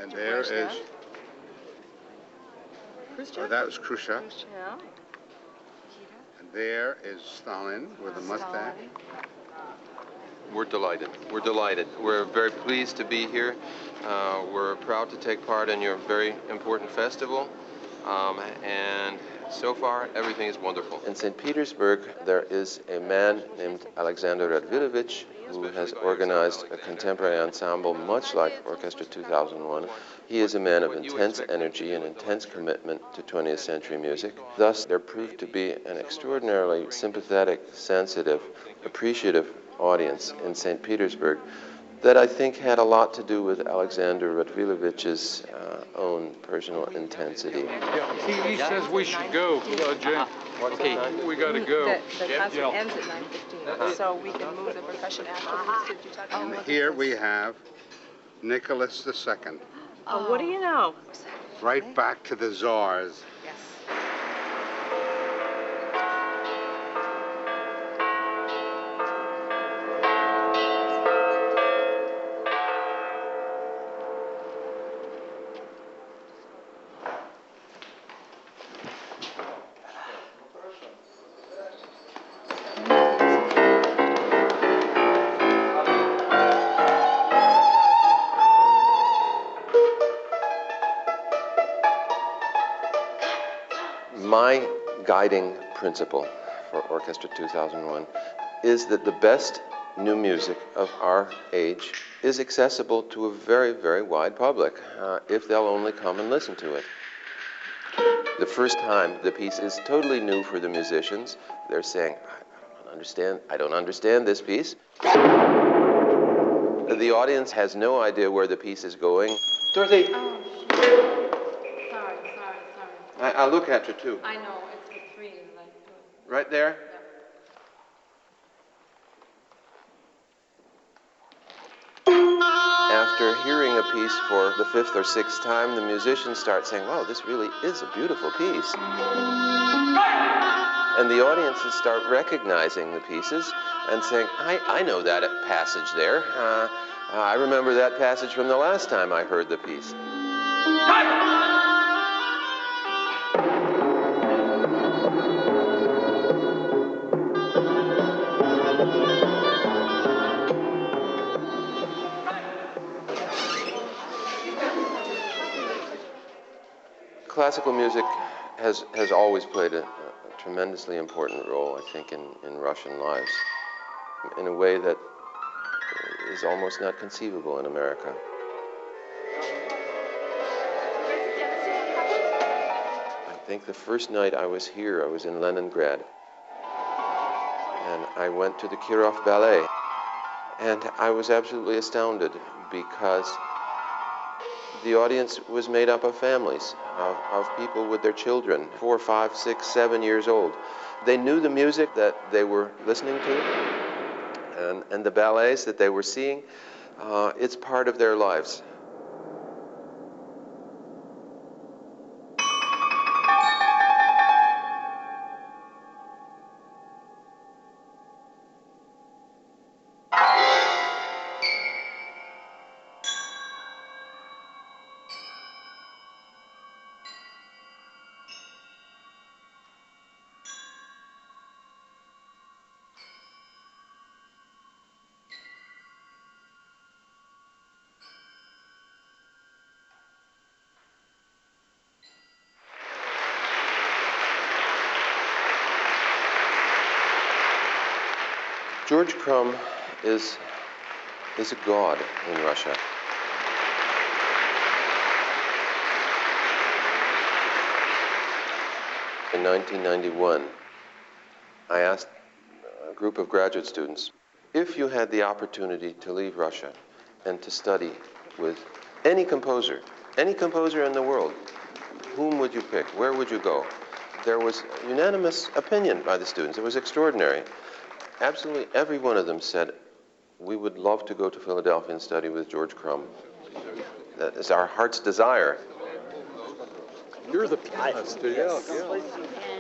And there is... that was Khrushchev. And there is Stalin with a mustache. We're delighted. We're delighted. We're very pleased to be here. We're proud to take part in your very important festival. And so far, everything is wonderful. In St. Petersburg, there is a man named Alexander Radvilovich who has organized a contemporary ensemble much like Orchestra 2001. He is a man of intense energy and intense commitment to 20th century music. Thus, there proved to be an extraordinarily sympathetic, sensitive, appreciative audience in St. Petersburg that I think had a lot to do with Alexander Radvilovich's own personal intensity. Yeah, he says we should go, Jim. Okay. We got to go. The concert ends at 9:15, so we can move the percussion afterwards. Did you talk about And here we have Nicholas II. Oh, what do you know? Right back to the czars. Yes. My guiding principle for Orchestra 2001 is that the best new music of our age is accessible to a very, very wide public, if they'll only come and listen to it. The first time the piece is totally new for the musicians, they're saying, I don't understand this piece. The audience has no idea where the piece is going. Dorothy. Oh, sorry. I'll look at you too. I know, it's the 3. Like, right there? yeah. After hearing a piece for the 5th or 6th time, the musicians start saying, wow, this really is a beautiful piece. And the audiences start recognizing the pieces and saying, I know that passage there. I remember that passage from the last time I heard the piece. Classical music has always played a tremendously important role, I think, in Russian lives, in a way that is almost not conceivable in America. I think the first night I was here, I was in Leningrad, and I went to the Kirov Ballet, and I was absolutely astounded because the audience was made up of families, of people with their children, 4, 5, 6, 7 years old. They knew the music that they were listening to and the ballets that they were seeing. It's part of their lives. George Crumb is a god in Russia. In 1991, I asked a group of graduate students, if you had the opportunity to leave Russia and to study with any composer in the world, whom would you pick? Where would you go? There was unanimous opinion by the students. It was extraordinary. Absolutely every one of them said, we would love to go to Philadelphia and study with George Crumb. That is our heart's desire. You're the pianist, yeah.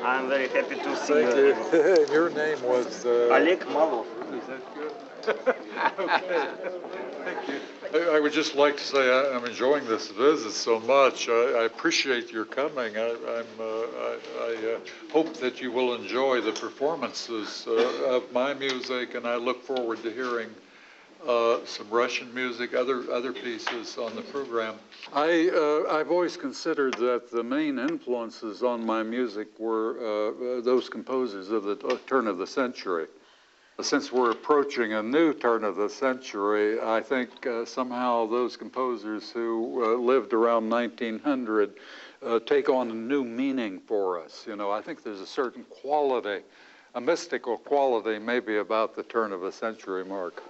I'm very happy to see Thank you. you. Your name was... Oleg Malov. Is that good? Okay. Thank you. I would just like to say I'm enjoying this visit so much. I appreciate your coming. I hope that you will enjoy the performances of my music, and I look forward to hearing some Russian music, other pieces on the program. I've always considered that the main influences on my music were those composers of the turn of the century. Since we're approaching a new turn of the century, I think somehow those composers who lived around 1900 take on a new meaning for us. You know, I think there's a certain quality, a mystical quality maybe about the turn of a century mark.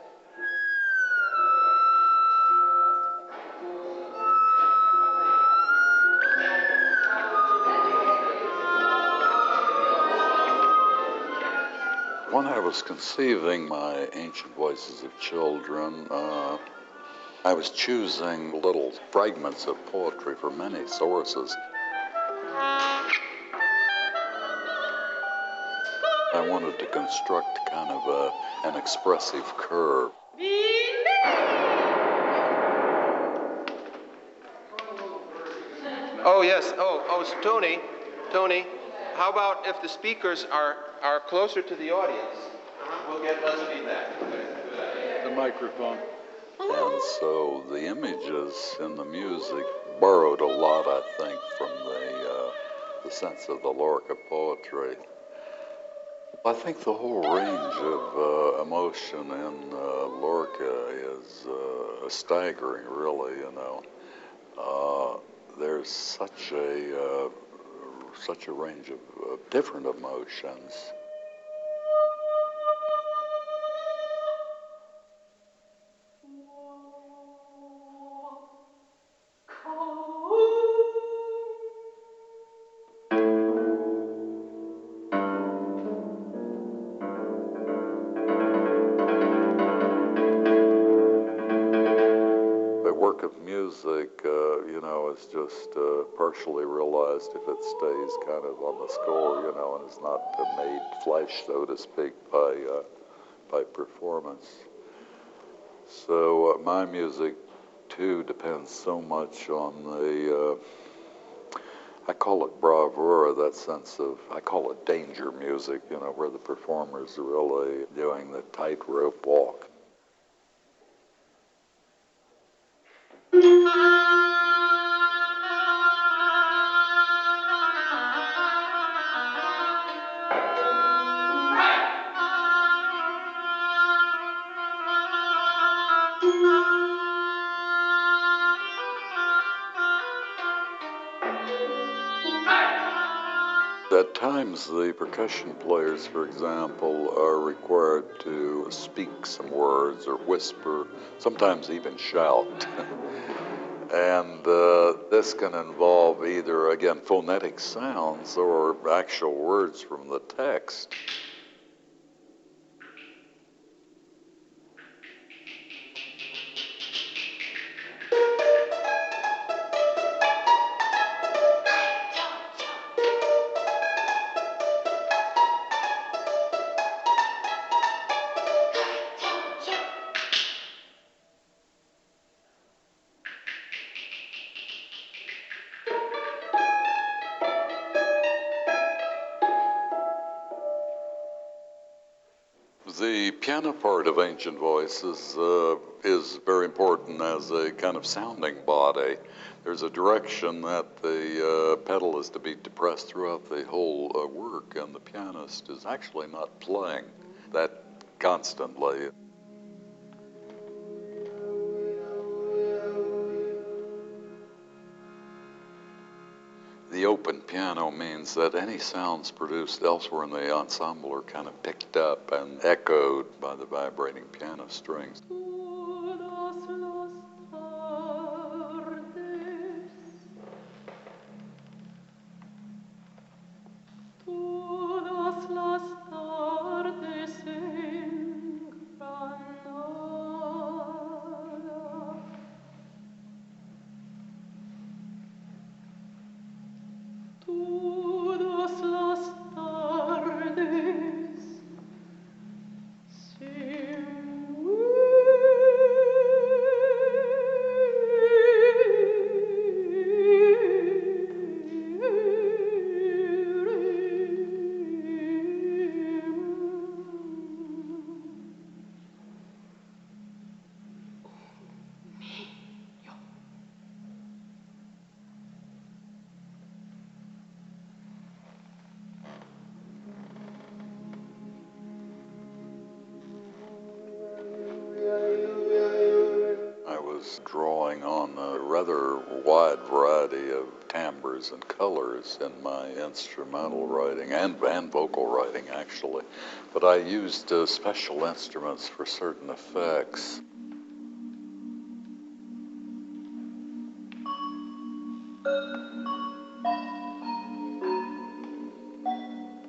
When I was conceiving my Ancient Voices of Children, I was choosing little fragments of poetry from many sources. I wanted to construct kind of an expressive curve. Oh, yes. Oh, Tony, how about if the speakers are closer to the audience? We'll get less feedback. The microphone. And so the images in the music borrowed a lot, I think, from the sense of the Lorca poetry. I think the whole range of emotion in Lorca is staggering, really, you know. There's such a range of different emotions. The work of music, you know, is just partially realized if it stays kind of on the score, you know, and is not made flesh, so to speak, by performance. So my music, too, depends so much on the, I call it bravura, that sense of, I call it danger music, you know, where the performers are really doing the tightrope walk. At times, the percussion players, for example, are required to speak some words or whisper, sometimes even shout. And this can involve either, again, phonetic sounds or actual words from the text. The piano part of Ancient Voices is very important as a kind of sounding body. There's a direction that the pedal is to be depressed throughout the whole work, and the pianist is actually not playing that constantly. The open piano means that any sounds produced elsewhere in the ensemble are kind of picked up and echoed by the vibrating piano strings. wide variety of timbres and colors in my instrumental writing and vocal writing, actually. But I used special instruments for certain effects.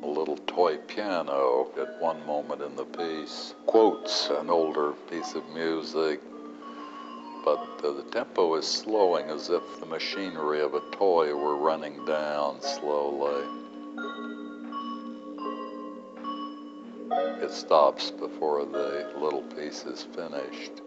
A little toy piano at one moment in the piece quotes an older piece of music, but the tempo is slowing as if the machinery of a toy were running down slowly. It stops before the little piece is finished.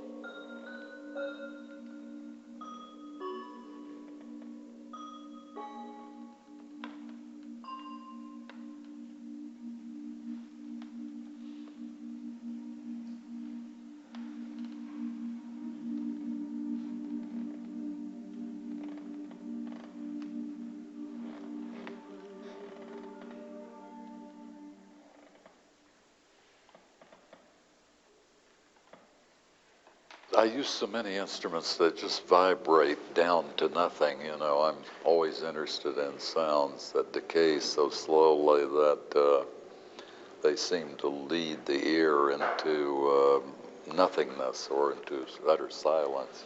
I use so many instruments that just vibrate down to nothing, you know. I'm always interested in sounds that decay so slowly that they seem to lead the ear into nothingness or into utter silence.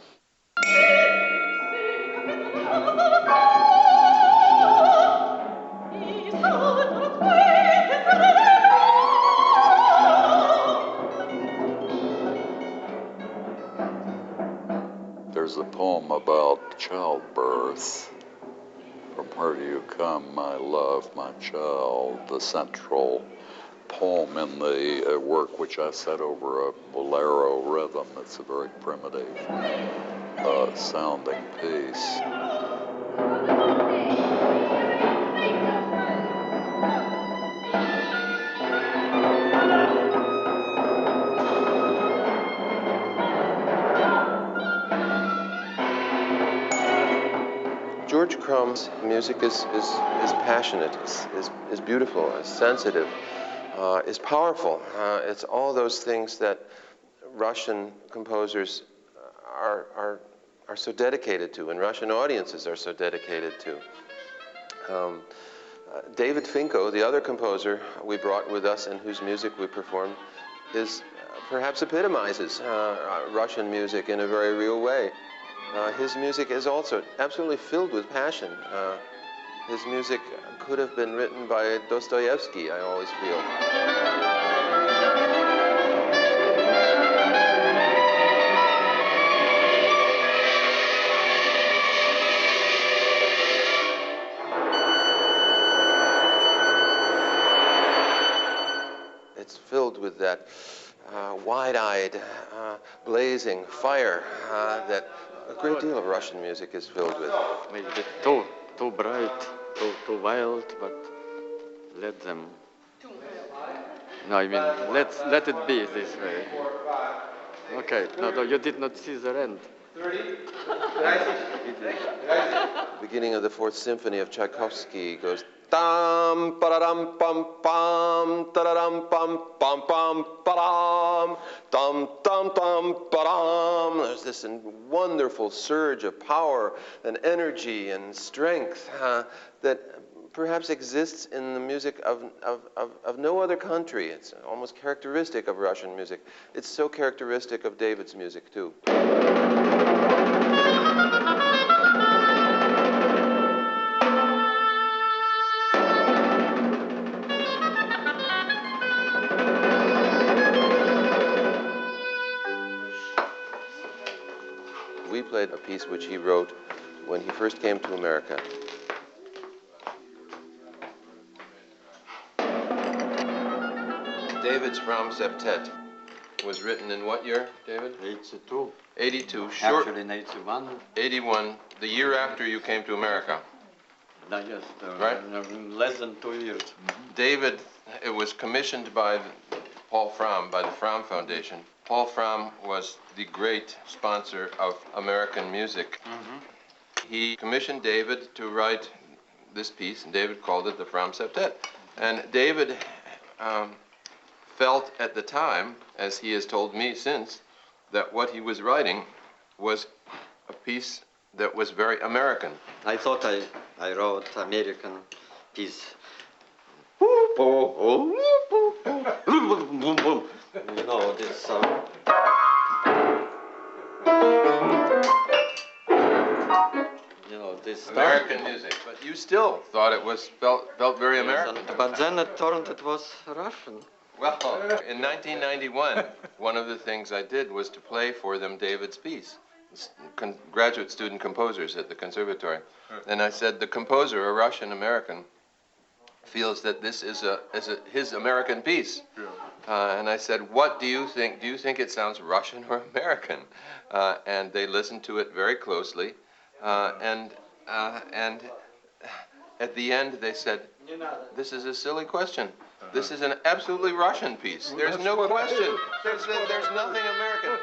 There's a poem about childbirth. From where do you come, my love, my child? The central poem in the work, which I set over a bolero rhythm. It's a very primitive sounding piece. George Crumb's music is passionate, is beautiful, is sensitive, is powerful. It's all those things that Russian composers are so dedicated to, and Russian audiences are so dedicated to. David Finko, the other composer we brought with us and whose music we performed, is perhaps epitomizes Russian music in a very real way. His music is also absolutely filled with passion. His music could have been written by Dostoevsky, I always feel. It's filled with that wide-eyed, blazing fire that a great deal of Russian music is filled with. Maybe too bright, too wild, but let them. No, I mean let it be this way. Okay. No, you did not see the end. The beginning of the Fourth Symphony of Tchaikovsky goes tam pa-da-dum pum pam ta-da-dum pum pum pum pa-dum tam tam tam pa-dum. There's this wonderful surge of power and energy and strength that perhaps exists in the music of no other country. It's almost characteristic of Russian music. It's so characteristic of David's music too. We played a piece which he wrote when he first came to America. David's Fromm Septet was written in what year, David? 82. 82. Short. Actually, in 81. 81, the year after you came to America. No, yes, Right. Less than 2 years. David, it was commissioned by Paul Fromm, by the Fromm Foundation. Paul Fromm was the great sponsor of American music. He commissioned David to write this piece, and David called it the Fromm Septet. And David felt at the time, as he has told me since, that what he was writing was a piece that was very American. I thought I wrote American piece. You know this song. You know this stuff. American music, but you still thought it was felt very American. But then it was Russian. Well, in 1991, one of the things I did was to play for them David's piece, graduate student composers at the conservatory. And I said, the composer, a Russian American, feels that this is his American piece. And I said, what do you think? Do you think it sounds Russian or American? And they listened to it very closely. And at the end, they said, this is a silly question. This is an absolutely Russian piece. There's no question. There's nothing American.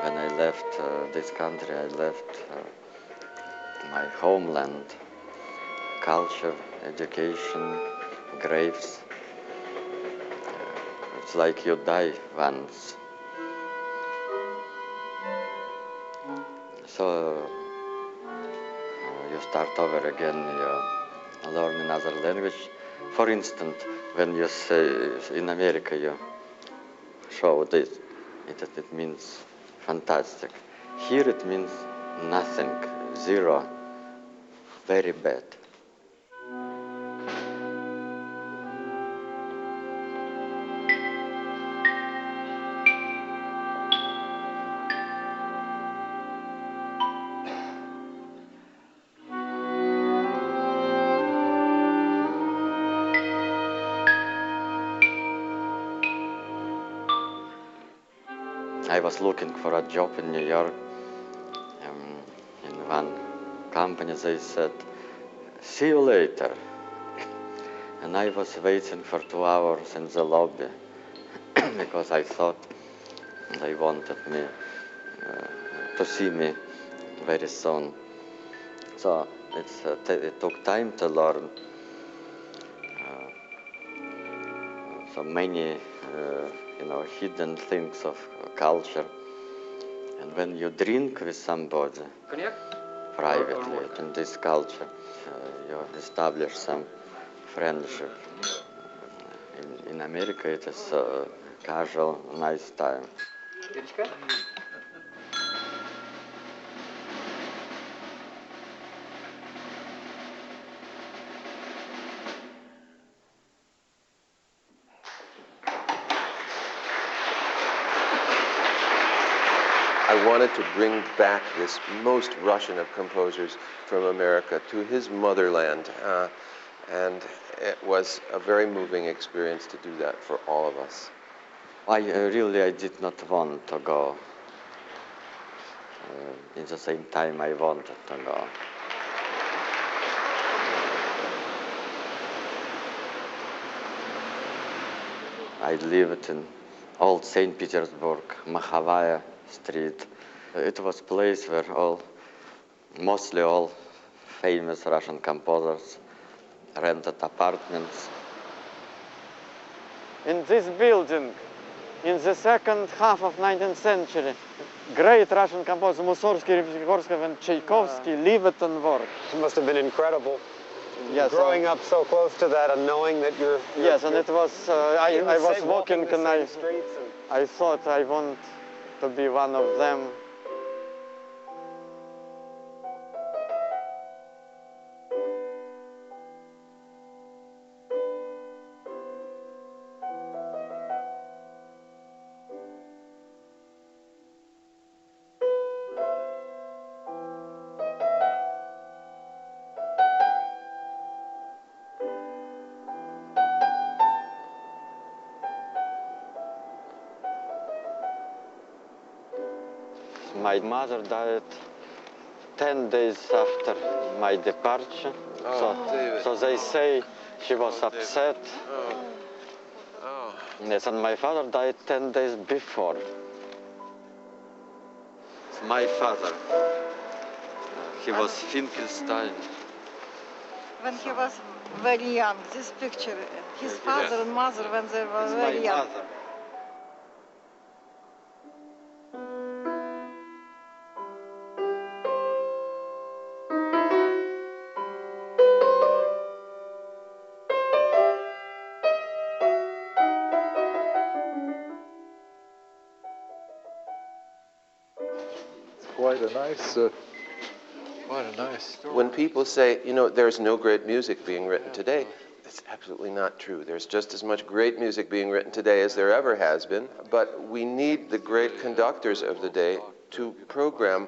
When I left this country, I left my homeland, culture, education, graves. It's like you die once. So you start over again, you learn another language. For instance, when you say in America you show this, it means fantastic. Here it means nothing, zero, very bad. I was looking for a job in New York. In one company they said, see you later. And I was waiting for 2 hours in the lobby because I thought they wanted me to see me very soon. So it took time to learn so many hidden things of culture. And when you drink with somebody privately in this culture, you establish some friendship. In America, it is a casual, nice time. I wanted to bring back this most Russian of composers from America to his motherland. And it was a very moving experience to do that for all of us. I did not want to go. In the same time, I wanted to go. I lived in old St. Petersburg, Makhovaya Street. It was a place where mostly all famous Russian composers rented apartments. In this building, in the second half of 19th century, great Russian composers Mussorgsky, Rimsky-Korsakov, and Tchaikovsky lived and worked. It must have been incredible. Yes, growing up so close to that and knowing that you're yes, and it was. I was walking and I streets thought I want to be one of them. My mother died 10 days after my departure. David. So they say she was upset. Oh. Yes, and my father died 10 days before. It's my father. He was Finkelstein. When he was very young, this picture, his father and mother when they were It's very my young. mother. Quite a nice story. When people say, you know, there's no great music being written today, it's absolutely not true. There's just as much great music being written today as there ever has been, but we need the great conductors of the day to program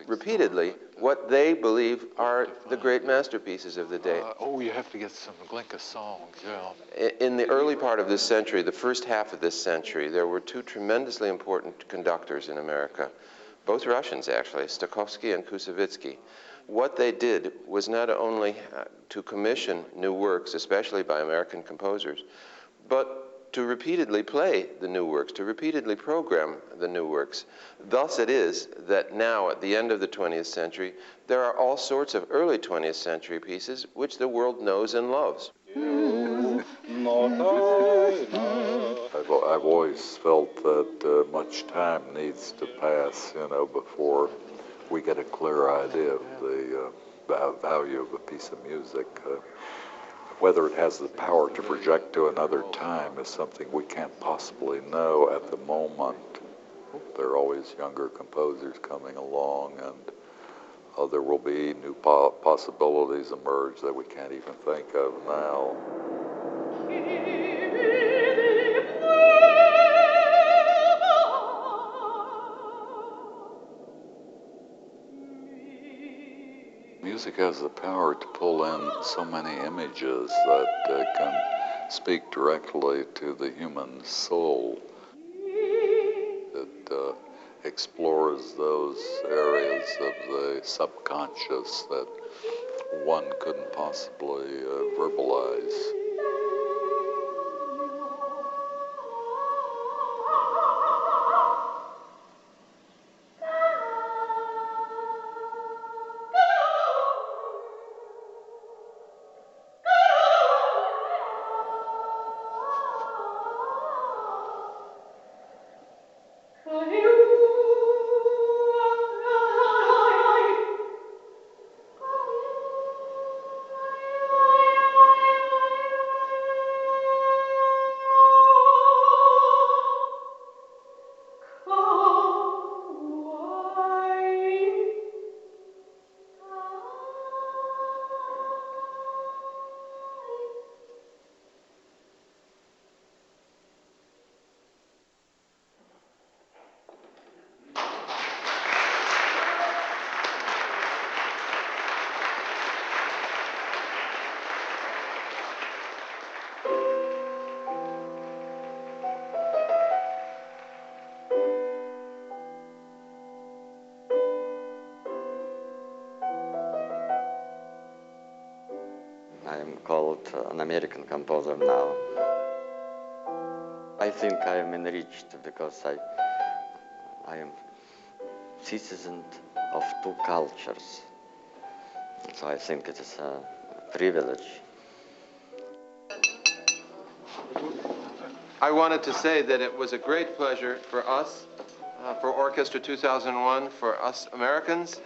repeatedly what they believe are the great masterpieces of the day. You have to get some Glinka songs, yeah. In the early part of this century, the first half of this century, there were two tremendously important conductors in America, both Russians actually, Stokowski and Kusevitsky. What they did was not only to commission new works, especially by American composers, but to repeatedly play the new works, to repeatedly program the new works. Thus it is that now, at the end of the 20th century, there are all sorts of early 20th century pieces which the world knows and loves. I've always felt that much time needs to pass, before we get a clear idea of the value of a piece of music. Whether it has the power to project to another time is something we can't possibly know at the moment. There are always younger composers coming along, and there will be new possibilities emerge that we can't even think of now. Music has the power to pull in so many images that can speak directly to the human soul. It explores those areas of the subconscious that one couldn't possibly verbalize. I am called an American composer now. I think I am enriched because I am citizen of two cultures. So I think it is a privilege. I wanted to say that it was a great pleasure for us, for Orchestra 2001, for us Americans,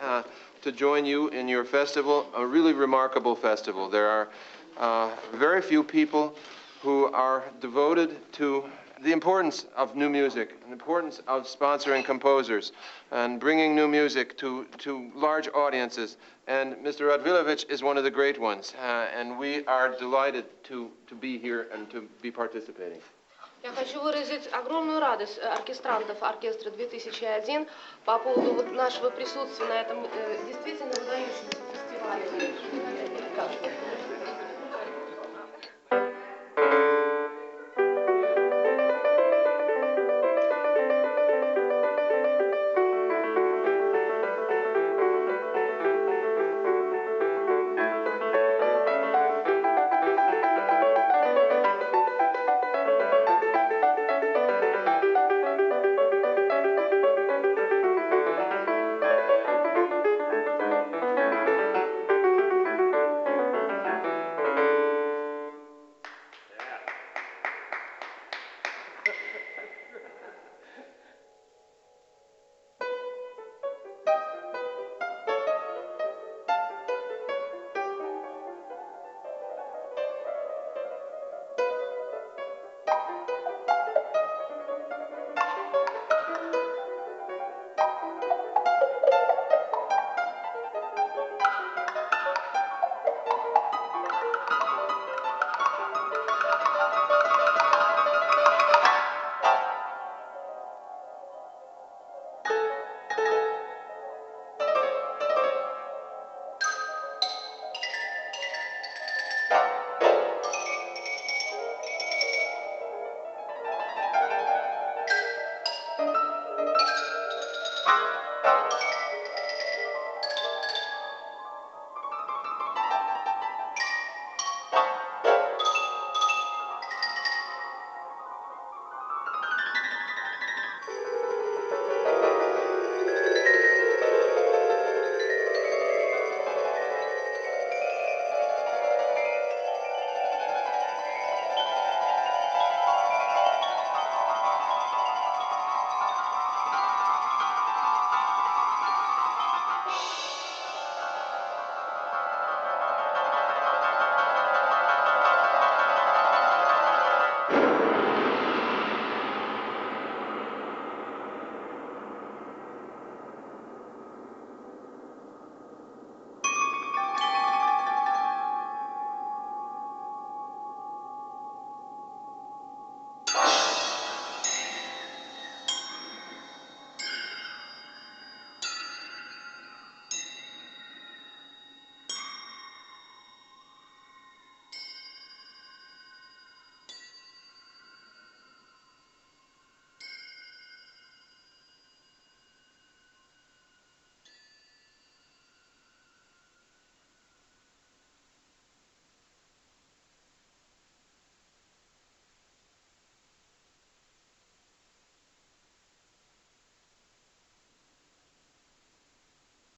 to join you in your festival, a really remarkable festival. There are very few people who are devoted to the importance of new music, the importance of sponsoring composers, and bringing new music to large audiences. And Mr. Radvilevich is one of the great ones, and we are delighted to be here and to be participating. Я хочу выразить огромную радость оркестрантов оркестра 2001 по поводу вот нашего присутствия на этом действительно выдающемся фестивале.